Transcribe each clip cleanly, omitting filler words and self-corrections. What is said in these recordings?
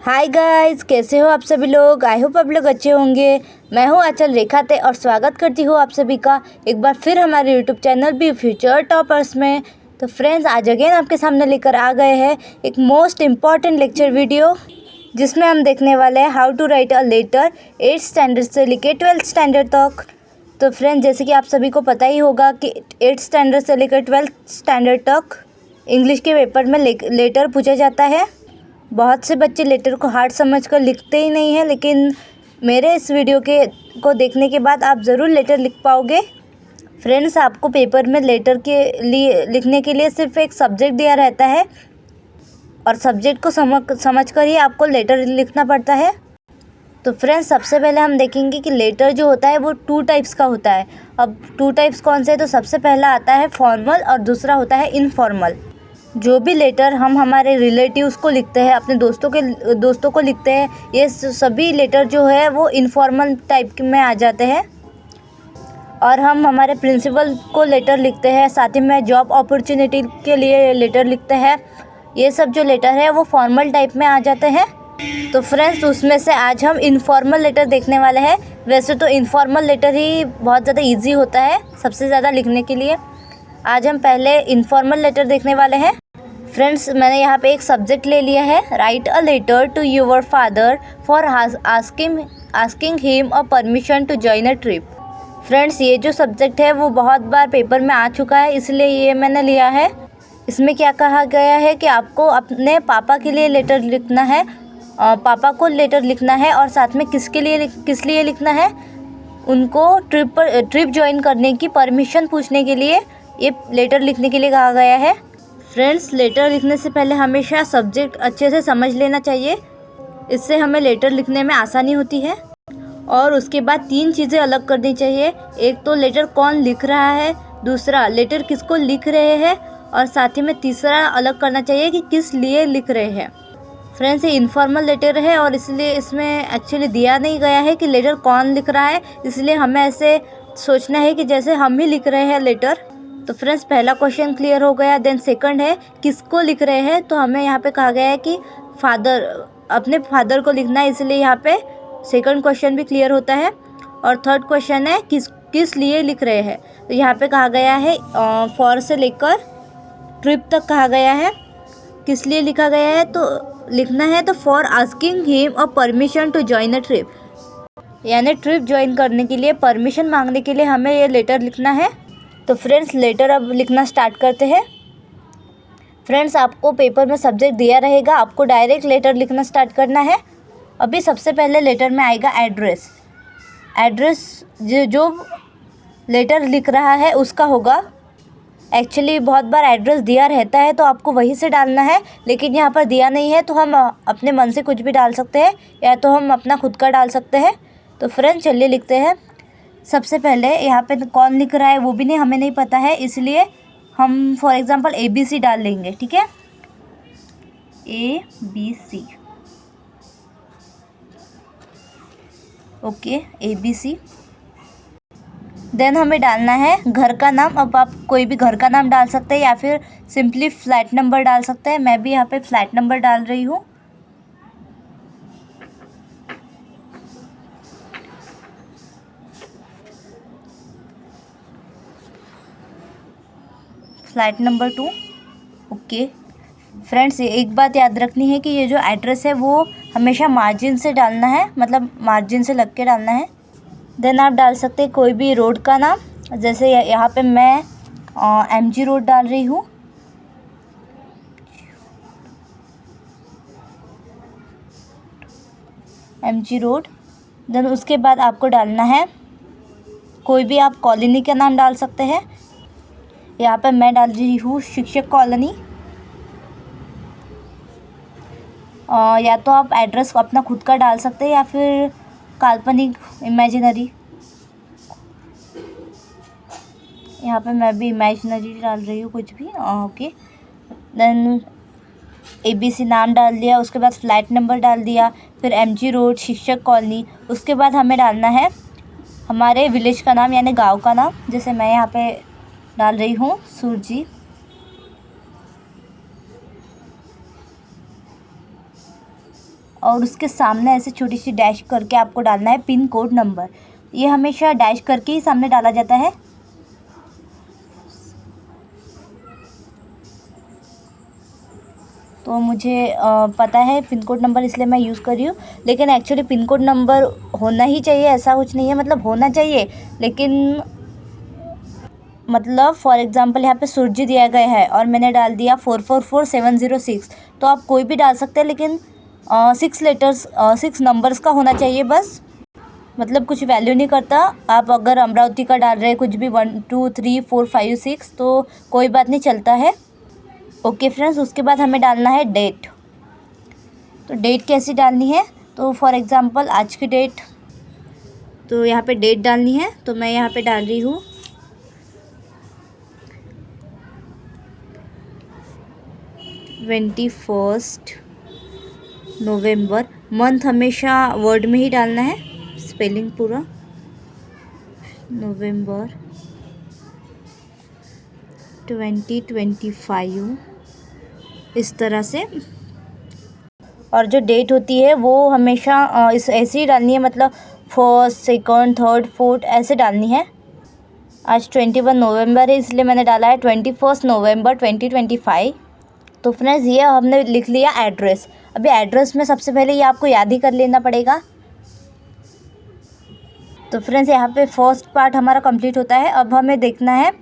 Hi guys, कैसे हो आप सभी लोग। आई होप आप लोग अच्छे होंगे। मैं हूँ आंचल रेखाते और स्वागत करती हूँ आप सभी का एक बार फिर हमारे YouTube channel B future toppers में। तो फ्रेंड्स, आज अगेन आपके सामने लेकर आ गए हैं एक मोस्ट इम्पॉर्टेंट लेक्चर वीडियो, जिसमें हम देखने वाले हैं how to write a letter 8th standard से लेकर 12th स्टैंडर्ड तक। तो फ्रेंड्स, जैसे कि आप सभी को पता ही होगा कि 8th स्टैंडर्ड से लेकर 12th स्टैंडर्ड तक इंग्लिश के पेपर में लेटर पूछा जाता है। बहुत से बच्चे लेटर को हार्ड समझकर लिखते ही नहीं हैं, लेकिन मेरे इस वीडियो को देखने के बाद आप ज़रूर लेटर लिख पाओगे। फ्रेंड्स, आपको पेपर में लेटर के लिए लिखने के लिए सिर्फ एक सब्जेक्ट दिया रहता है और सब्जेक्ट को समझकर ही आपको लेटर लिखना पड़ता है। तो फ्रेंड्स, सबसे पहले हम देखेंगे कि लेटर जो होता है वो 2 टाइप्स का होता है। अब 2 टाइप्स कौन से हैं? तो सबसे पहला आता है फॉर्मल और दूसरा होता है इनफॉर्मल। जो भी लेटर हम हमारे रिलेटिव्स को लिखते हैं, अपने दोस्तों को लिखते हैं, ये सभी लेटर जो है वो इनफॉर्मल टाइप में आ जाते हैं। और हम हमारे प्रिंसिपल को लेटर लिखते हैं, साथ ही में जॉब अपॉर्चुनिटी के लिए लेटर लिखते हैं। ये सब जो लेटर है वो फॉर्मल टाइप में आ जाते हैं। तो फ्रेंड्स, उसमें से आज हम इनफॉर्मल लेटर देखने वाले हैं। वैसे तो इनफॉर्मल लेटर ही बहुत ज़्यादा ईजी होता है सबसे ज़्यादा लिखने के लिए। आज हम पहले इनफॉर्मल लेटर देखने वाले हैं। फ्रेंड्स, मैंने यहाँ पे एक सब्जेक्ट ले लिया है, write a letter to your father for asking him a permission to join a trip. Friends, ये जो सब्जेक्ट है वो बहुत बार पेपर में आ चुका है, इसलिए ये मैंने लिया है। इसमें क्या कहा गया है कि आपको अपने पापा के लिए लेटर लिखना है, पापा को लेटर लिखना है और साथ में किस लिए लिखना है, उनको ट्रिप ज्वाइन करने की परमिशन पूछने के लिए ये लेटर लिखने के लिए कहा गया है। फ्रेंड्स, लेटर लिखने से पहले हमेशा सब्जेक्ट अच्छे से समझ लेना चाहिए, इससे हमें लेटर लिखने में आसानी होती है। और उसके बाद 3 चीज़ें अलग करनी चाहिए। एक तो लेटर कौन लिख रहा है, दूसरा लेटर किसको लिख रहे हैं, और साथ ही में तीसरा अलग करना चाहिए कि किस लिए लिख रहे हैं। फ्रेंड्स, ये इनफॉर्मल लेटर है और इसलिए इसमें एक्चुअली दिया नहीं गया है कि लेटर कौन लिख रहा है, इसलिए हमें ऐसे सोचना है कि जैसे हम ही लिख रहे हैं लेटर। तो फ्रेंड्स, पहला क्वेश्चन क्लियर हो गया। देन सेकंड है किसको लिख रहे हैं, तो हमें यहाँ पे कहा गया है कि अपने फादर को लिखना है, इसलिए यहाँ पे सेकंड क्वेश्चन भी क्लियर होता है। और थर्ड क्वेश्चन है किस लिए लिख रहे हैं, तो यहाँ पे कहा गया है फॉर से लेकर ट्रिप तक कहा गया है। किस लिए लिखा गया है, तो लिखना है तो for asking him a permission to join a trip, यानी ट्रिप ज्वाइन करने के लिए परमिशन मांगने के लिए हमें ये लेटर लिखना है। तो फ्रेंड्स, लेटर अब लिखना स्टार्ट करते हैं। फ्रेंड्स, आपको पेपर में सब्जेक्ट दिया रहेगा, आपको डायरेक्ट लेटर लिखना स्टार्ट करना है। अभी सबसे पहले लेटर में आएगा एड्रेस जो लेटर लिख रहा है उसका होगा। एक्चुअली बहुत बार एड्रेस दिया रहता है तो आपको वहीं से डालना है, लेकिन यहाँ पर दिया नहीं है तो हम अपने मन से कुछ भी डाल सकते हैं, या तो हम अपना खुद का डाल सकते हैं। तो फ्रेंड्स, चलिए लिखते हैं। सबसे पहले यहाँ पे कौन लिख रहा है वो भी हमें नहीं पता है, इसलिए हम फॉर एग्जांपल ABC डाल लेंगे। ठीक है, ABC, ओके, ABC। देन हमें डालना है घर का नाम। अब आप कोई भी घर का नाम डाल सकते हैं या फिर सिंपली फ्लैट नंबर डाल सकते हैं। मैं भी यहाँ पे फ्लैट नंबर डाल रही हूँ। Flat number 2, okay. फ्रेंड्स, एक बात याद रखनी है कि ये जो एड्रेस है वो हमेशा मार्जिन से डालना है, मतलब मार्जिन से लग के डालना है। देन आप डाल सकते हैं कोई भी रोड का नाम, जैसे यहाँ पे मैं MG रोड डाल रही हूँ। MG road. देन उसके बाद आपको डालना है कोई भी आप कॉलोनी का नाम डाल सकते हैं। यहाँ पे मैं डाल रही हूँ शिक्षक कॉलोनी। या तो आप एड्रेस अपना खुद का डाल सकते हैं या फिर काल्पनिक, इमेजिनरी। यहाँ पे मैं भी इमेजिनरी डाल रही हूँ, कुछ भी, ओके। देन ABC नाम डाल दिया, उसके बाद फ्लैट नंबर डाल दिया, फिर MG रोड, शिक्षक कॉलोनी। उसके बाद हमें डालना है हमारे विलेज का नाम, यानी गांव का नाम। जैसे मैं यहाँ पे डाल रही हूँ सुरजी। और उसके सामने ऐसे छोटी सी डैश करके आपको डालना है पिन कोड नंबर। ये हमेशा डैश करके ही सामने डाला जाता है। तो मुझे पता है पिन कोड नंबर, इसलिए मैं यूज़ कर रही हूँ। लेकिन एक्चुअली पिन कोड नंबर होना ही चाहिए ऐसा कुछ नहीं है, मतलब होना चाहिए, लेकिन मतलब फॉर एग्ज़ाम्पल यहाँ पे सुरजी दिया गया है और मैंने डाल दिया 444706, तो आप कोई भी डाल सकते हैं, लेकिन 6 नंबर्स का होना चाहिए बस। मतलब कुछ वैल्यू नहीं करता। आप अगर अमरावती का डाल रहे हैं कुछ भी 1 2 3 4 5 6 तो कोई बात नहीं, चलता है। ओके फ्रेंड्स, उसके बाद हमें डालना है डेट। तो डेट कैसी डालनी है, तो फॉर एग्ज़ाम्पल आज की डेट, तो यहाँ पे डेट डालनी है। तो मैं यहाँ पे डाल रही हूँ 21 नवंबर। मंथ हमेशा वर्ड में ही डालना है, स्पेलिंग पूरा, नवंबर 2025, इस तरह से। और जो डेट होती है वो हमेशा इस ऐसे ही डालनी है, मतलब 1st 2nd 3rd 4th ऐसे डालनी है। आज 21 नवंबर है, इसलिए मैंने डाला है 21 नवंबर 2025। तो फ्रेंड्स, ये हमने लिख लिया एड्रेस। अभी एड्रेस में सबसे पहले ये आपको याद ही कर लेना पड़ेगा। तो फ्रेंड्स, यहाँ पे फर्स्ट पार्ट हमारा कंप्लीट होता है। अब हमें देखना है,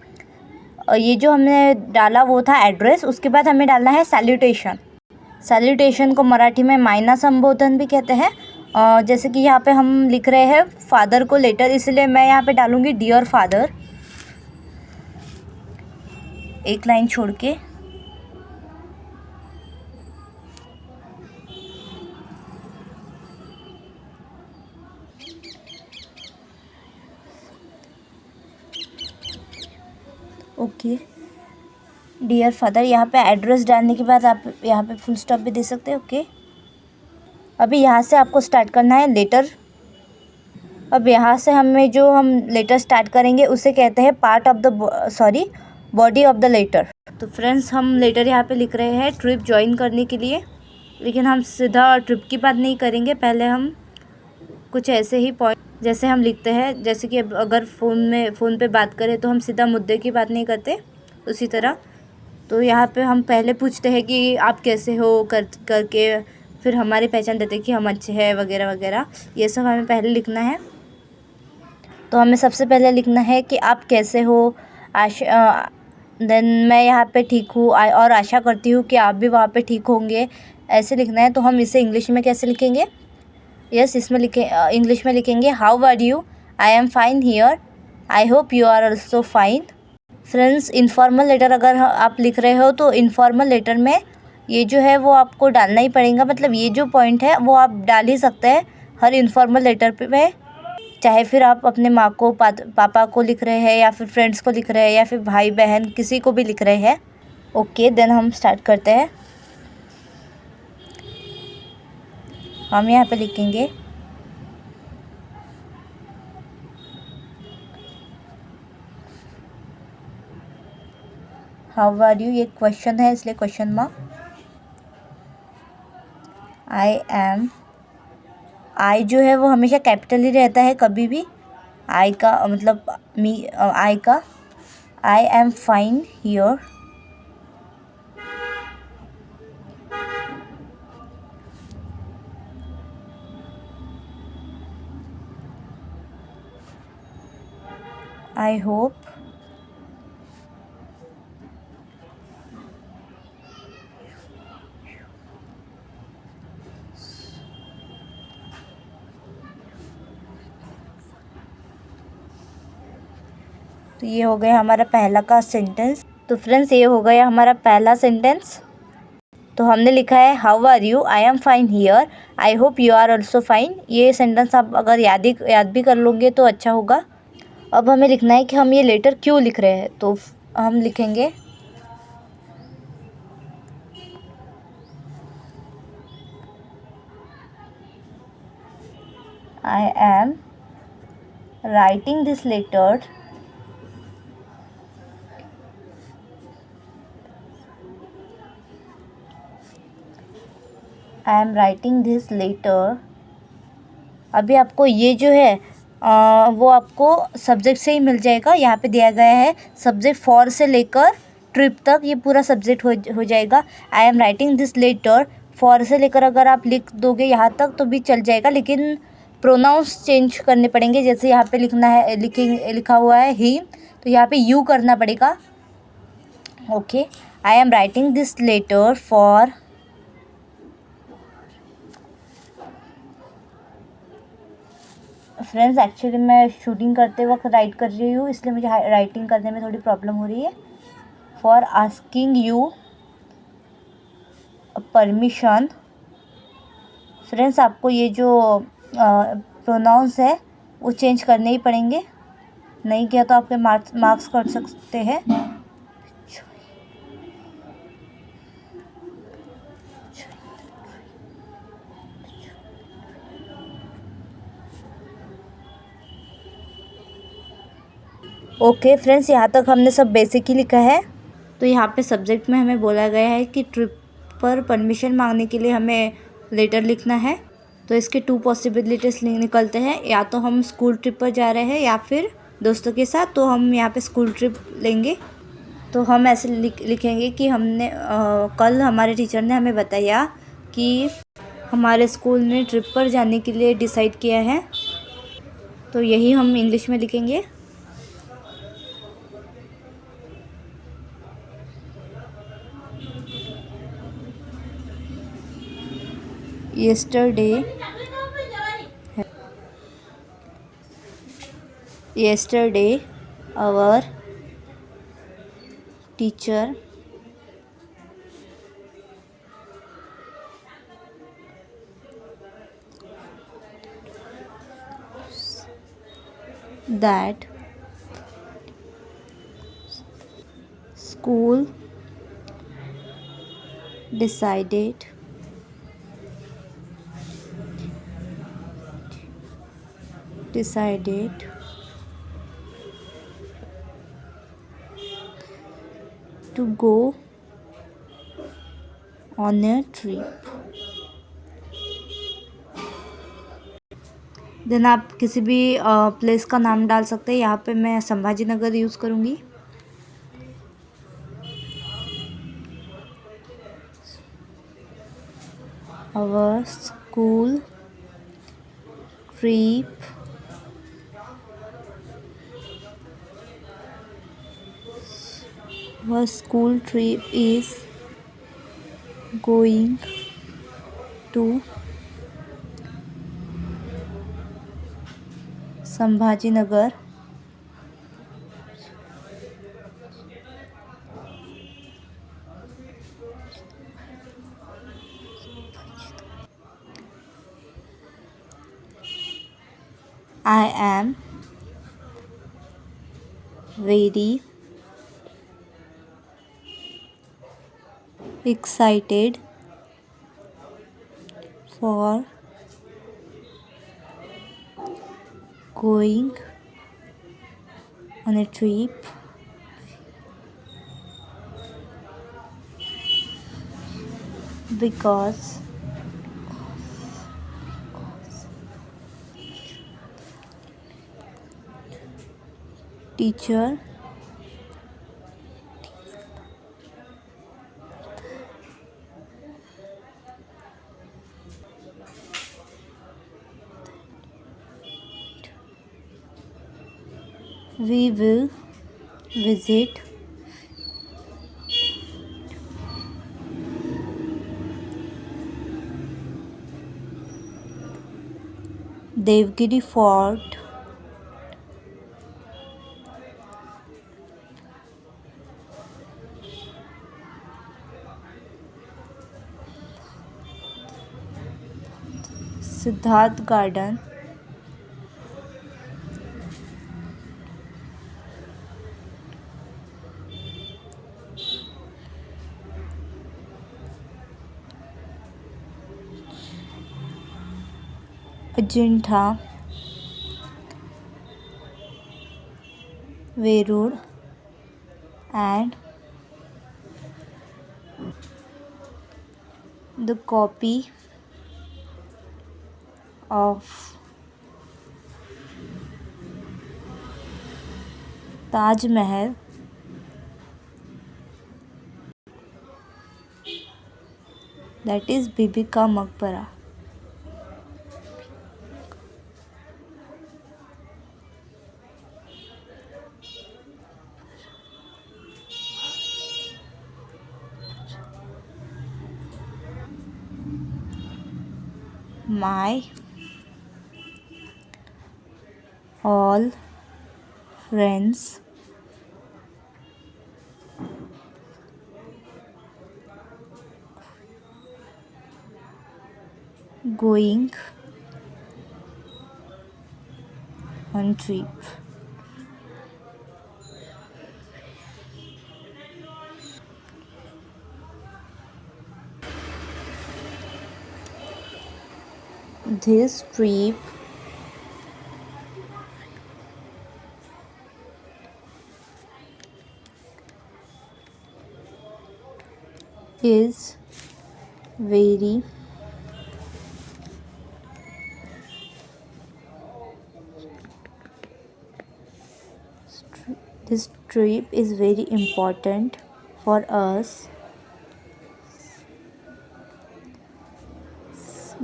ये जो हमने डाला वो था एड्रेस, उसके बाद हमें डालना है सैल्यूटेशन। सैल्यूटेशन को मराठी में मायना संबोधन भी कहते हैं। जैसे कि यहाँ पे हम लिख रहे हैं फादर को लेटर, इसलिए मैं यहाँ पे डालूँगी डियर फादर, एक लाइन छोड़ के। Okay, dear father. यहाँ पे एड्रेस डालने के बाद आप यहाँ पे फुल स्टॉप भी दे सकते हैं। ओके, अभी यहाँ से आपको स्टार्ट करना है लेटर। अब यहाँ से हम लेटर स्टार्ट करेंगे उसे कहते हैं part of the body of the letter. तो फ्रेंड्स, हम लेटर यहाँ पे लिख रहे हैं ट्रिप ज्वाइन करने के लिए, लेकिन हम सीधा ट्रिप की बात नहीं करेंगे। पहले हम कुछ ऐसे ही पॉइंट जैसे हम लिखते हैं, जैसे कि अगर फ़ोन पे बात करें तो हम सीधा मुद्दे की बात नहीं करते, उसी तरह। तो यहाँ पे हम पहले पूछते हैं कि आप कैसे हो करके, फिर हमारी पहचान देते हैं कि हम अच्छे हैं वगैरह वगैरह, ये सब हमें पहले लिखना है। तो हमें सबसे पहले लिखना है कि आप कैसे हो, देन मैं यहाँ पे ठीक हूँ और आशा करती हूँ कि आप भी वहाँ पे ठीक होंगे, ऐसे लिखना है। तो हम इसे इंग्लिश में कैसे लिखेंगे, इसमें इंग्लिश में लिखेंगे how are you, I am fine here, I hope you are also fine. Friends, informal letter अगर आप लिख रहे हो तो इनफॉर्मल लेटर में ये जो है वो आपको डालना ही पड़ेगा। मतलब ये जो पॉइंट है वो आप डाल ही सकते हैं हर इनफॉर्मल लेटर पे, चाहे फिर आप अपने माँ को पापा को लिख रहे हैं, या फिर फ्रेंड्स को लिख रहे हैं, या फिर भाई बहन किसी को भी लिख रहे हैं। ओके, देन हम स्टार्ट करते हैं। हम यहाँ पे लिखेंगे हाउ आर यू, ये क्वेश्चन है इसलिए क्वेश्चन मार्क। आई जो है वो हमेशा कैपिटल ही रहता है कभी भी। आई का मतलब आई am fine here, I hope तो ये हो गया हमारा पहला का सेंटेंस। तो फ्रेंड्स, ये हो गया हमारा पहला सेंटेंस। तो हमने लिखा है how are you, I am fine here, I hope you are also fine. ये सेंटेंस आप अगर याद भी कर लोगे तो अच्छा होगा। अब हमें लिखना है कि हम ये लेटर क्यों लिख रहे हैं। तो हम लिखेंगे I am writing this letter I am writing this letter. अभी आपको ये जो है वो आपको सब्जेक्ट से ही मिल जाएगा। यहाँ पे दिया गया है सब्जेक्ट फॉर से लेकर ट्रिप तक, ये पूरा सब्जेक्ट हो जाएगा। I am writing this letter, for से लेकर अगर आप लिख दोगे यहाँ तक तो भी चल जाएगा, लेकिन प्रोनाउंस चेंज करने पड़ेंगे। जैसे यहाँ पे लिखना है, लिखा हुआ है ही, तो यहाँ पे यू करना पड़ेगा। Okay, I am writing this letter for, friends actually मैं शूटिंग करते वक्त राइट कर रही हूँ, इसलिए मुझे राइटिंग करने में थोड़ी प्रॉब्लम हो रही है। For asking you permission. Friends आपको ये जो प्रोनाउंस है वो चेंज करने ही पड़ेंगे, नहीं किया तो आपके मार्क्स कट सकते हैं। ओके फ्रेंड्स, यहाँ तक हमने सब बेसिक ही लिखा है। तो यहाँ पे सब्जेक्ट में हमें बोला गया है कि ट्रिप पर परमिशन मांगने के लिए हमें लेटर लिखना है। तो इसके 2 पॉसिबिलिटीज़ निकलते हैं, या तो हम स्कूल ट्रिप पर जा रहे हैं या फिर दोस्तों के साथ, तो हम यहाँ पे स्कूल ट्रिप लेंगे। तो हम ऐसे लिखेंगे कि हमने कल हमारे टीचर ने हमें बताया कि हमारे स्कूल ने ट्रिप पर जाने के लिए डिसाइड किया है, तो यही हम इंग्लिश में लिखेंगे। Yesterday our teacher that school decided to go on a trip। Then आप किसी भी प्लेस का नाम डाल सकते हैं। यहाँ पे मैं संभाजी नगर यूज़ करूँगी। Our school trip is going to Sambhaji Nagar. I am very excited for going on a trip because teacher we will visit Devgiri fort Siddharth garden Ajintha Verul and the copy of Taj Mahal that is Bibi ka Maqbara. My all friends going on trip. This trip is very this trip is very important for us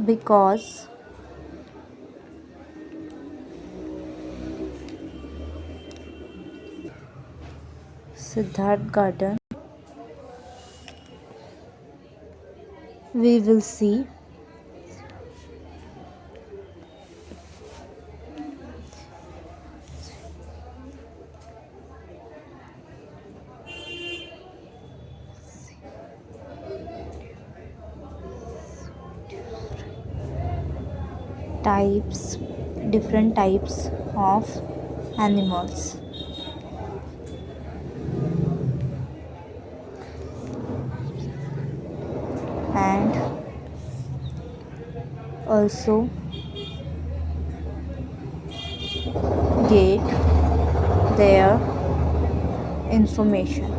because Siddharth Garden we will see different types of animals. And also get their information.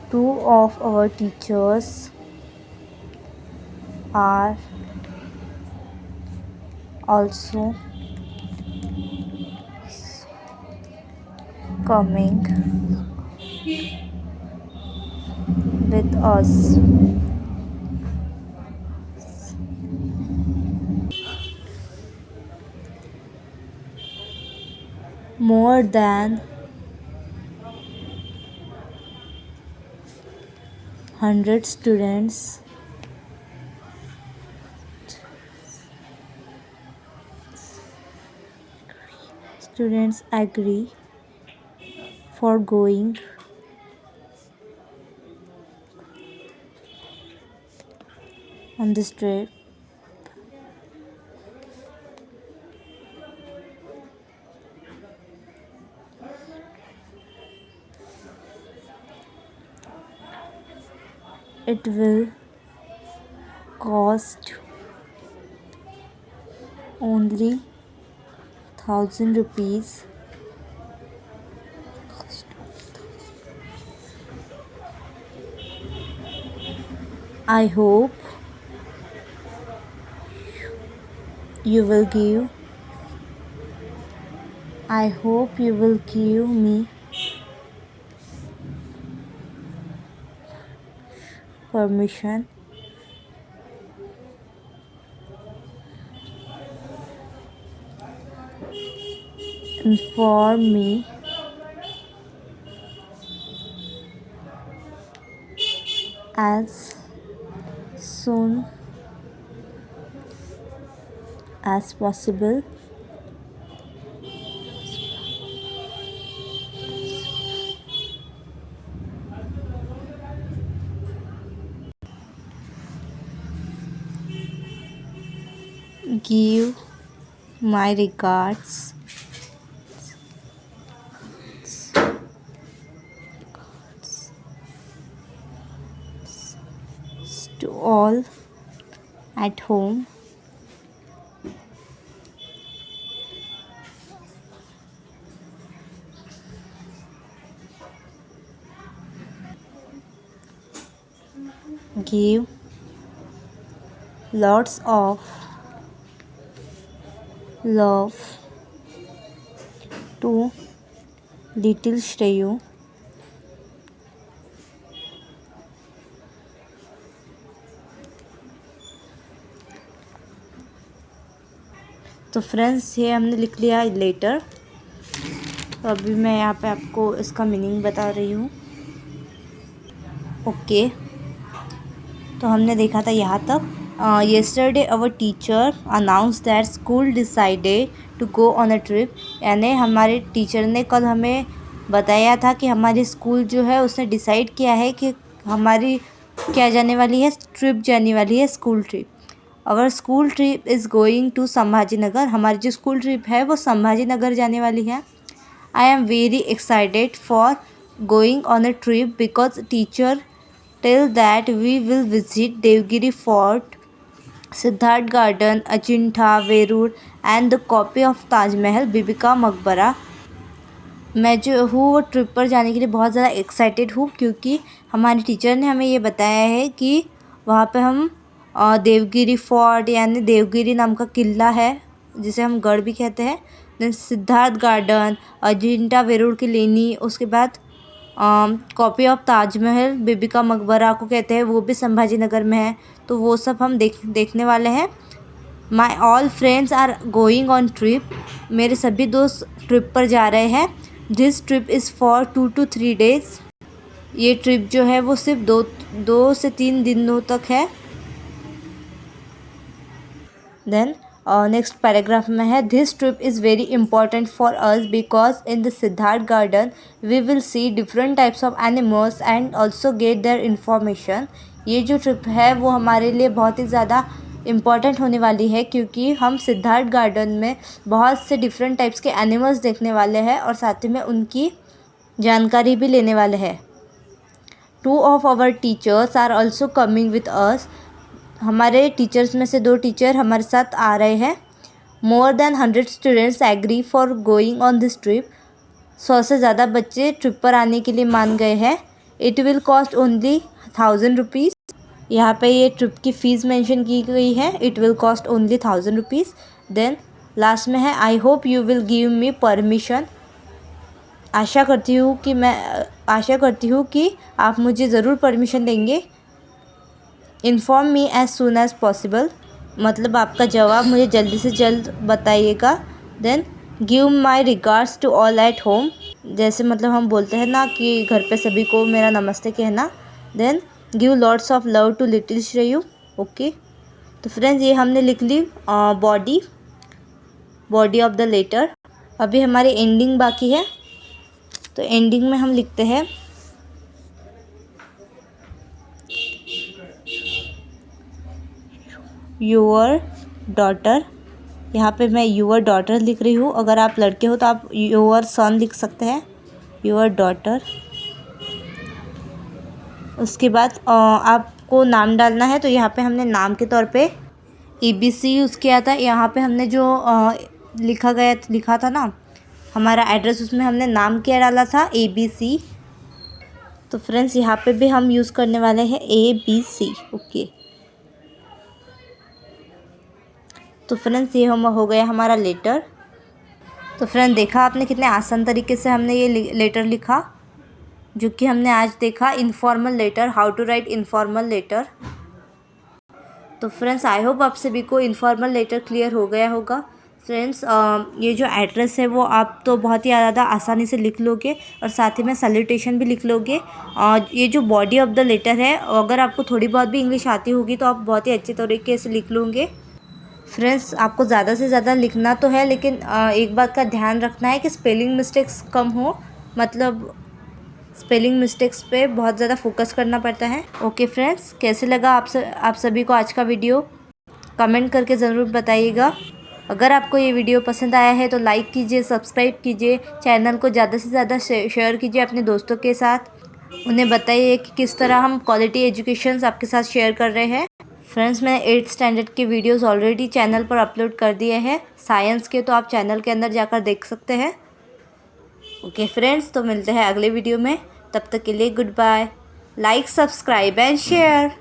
Two of our teachers are also coming with us. More than 100 students agree for going on this trip. It will cost only 1,000 rupees. I hope you will give me permission inform me as soon as possible. Give my regards. to all at home. Give lots of love to little Shreyu. तो friends ये हमने लिख लिया letter. तो अभी मैं यहाँ पे आपको इसका मीनिंग बता रही हूँ। ओके, तो हमने देखा था यहाँ तक। Yesterday our teacher announce that school decided to go on a trip. यानी हमारे टीचर ने कल हमें बताया था कि हमारी स्कूल जो है उसने डिसाइड किया है कि हमारी क्या जाने वाली है, ट्रिप जाने वाली है, school trip. Our school trip is going to Sambhaji Nagar. हमारी जो स्कूल ट्रिप है वो संभाजी नगर जाने वाली है। I am very excited for going on a trip because teacher tell that we will visit Devgiri fort, Siddharth garden, Ajintha Verul and the copy of Taj Mahal, Bibi ka Maqbara. मैं जो हूँ वो ट्रिप पर जाने के लिए बहुत ज़्यादा एक्साइटेड हूँ क्योंकि हमारे टीचर ने हमें ये बताया है कि वहाँ पे हम देवगिरी फोर्ट यानी देवगिरी नाम का किला है जिसे हम गढ़ भी कहते हैं, देन सिद्धार्थ गार्डन, अजिंठा वेरूर की लेनी, उसके बाद कॉपी ऑफ ताजमहल, बीबी का मकबरा को कहते हैं, वो भी संभाजी नगर में है। तो वो सब हम देखने वाले हैं। My all friends are going on trip. मेरे सभी दोस्त ट्रिप पर जा रहे हैं। This trip is for 2 to 3 days। ये ट्रिप जो है वो सिर्फ दो से 3 दिनों तक है। देन नेक्स्ट पैराग्राफ में है, this trip is very important for us because in the Siddharth garden we will see different types of animals and also get their information. ये जो ट्रिप है वो हमारे लिए बहुत ही ज़्यादा इम्पॉर्टेंट होने वाली है क्योंकि हम सिद्धार्थ गार्डन में बहुत से डिफरेंट टाइप्स के एनिमल्स देखने वाले हैं और साथ ही में उनकी जानकारी भी लेने वाले हैं। 2 of our teachers are also coming with us। हमारे टीचर्स में से 2 टीचर हमारे साथ आ रहे हैं। More than 100 students agree for going on this trip. 100 से ज़्यादा बच्चे ट्रिप पर आने के लिए मान गए हैं। It will cost only 1000 rupees. यहाँ पे ये ट्रिप की फ़ीस मेंशन की गई है। It will cost only 1000 rupees. Then last में है, I hope you will give me permission. आशा करती हूँ कि आप मुझे ज़रूर परमिशन देंगे। Inform me as soon as possible. मतलब आपका जवाब मुझे जल्दी से जल्द बताइएगा। Then give my regards to all at home. जैसे मतलब हम बोलते हैं ना कि घर पे सभी को मेरा नमस्ते कहना। Then give lots of love to little Shreyu. Okay, तो फ्रेंड्स ये हमने लिख ली बॉडी ऑफ द लेटर। अभी हमारी एंडिंग बाकी है। तो एंडिंग में हम लिखते हैं, योर डॉटर। यहाँ पे मैं योर डॉटर लिख रही हूँ। अगर आप लड़के हो तो आप योर सन लिख सकते हैं, योर डॉटर। उसके बाद आपको नाम डालना है। तो यहाँ पे हमने नाम के तौर पे ABC यूज़ किया था। यहाँ पे हमने जो लिखा था ना हमारा एड्रेस, उसमें हमने नाम क्या डाला था, ABC। तो फ्रेंड्स यहाँ पे भी हम यूज़ करने वाले हैं ABC। ओके, तो फ्रेंड्स ये हो गया हमारा लेटर। तो फ्रेंड देखा आपने कितने आसान तरीके से हमने ये लेटर लिखा, जो कि हमने आज देखा informal letter, how to write informal letter. तो फ्रेंड्स आई होप आप सभी को इनफॉर्मल लेटर क्लियर हो गया होगा। फ्रेंड्स ये जो एड्रेस है वो आप तो बहुत ही ज़्यादा आसानी से लिख लोगे और साथ ही में सैल्यूटेशन भी लिख लोगे। ये जो बॉडी ऑफ द लेटर है, अगर आपको थोड़ी बहुत भी इंग्लिश आती होगी तो आप बहुत ही अच्छे तरीके से लिख लोगे। फ्रेंड्स आपको ज़्यादा से ज़्यादा लिखना तो है, लेकिन एक बात का ध्यान रखना है कि स्पेलिंग मिस्टेक्स कम हो। मतलब स्पेलिंग मिस्टेक्स पे बहुत ज़्यादा फोकस करना पड़ता है। ओके फ्रेंड्स, कैसे लगा आप सभी को आज का वीडियो, कमेंट करके ज़रूर बताइएगा। अगर आपको ये वीडियो पसंद आया है तो लाइक कीजिए, सब्सक्राइब कीजिए, चैनल को ज़्यादा से ज़्यादा शेयर कीजिए अपने दोस्तों के साथ। उन्हें बताइए कि किस तरह हम क्वालिटी एजुकेशन आपके साथ शेयर कर रहे हैं। फ्रेंड्स, मैंने 8th स्टैंडर्ड के वीडियोस ऑलरेडी चैनल पर अपलोड कर दिए हैं साइंस के, तो आप चैनल के अंदर जाकर देख सकते हैं। ओके फ्रेंड्स, तो मिलते हैं अगले वीडियो में। तब तक के लिए goodbye. Like, subscribe and share.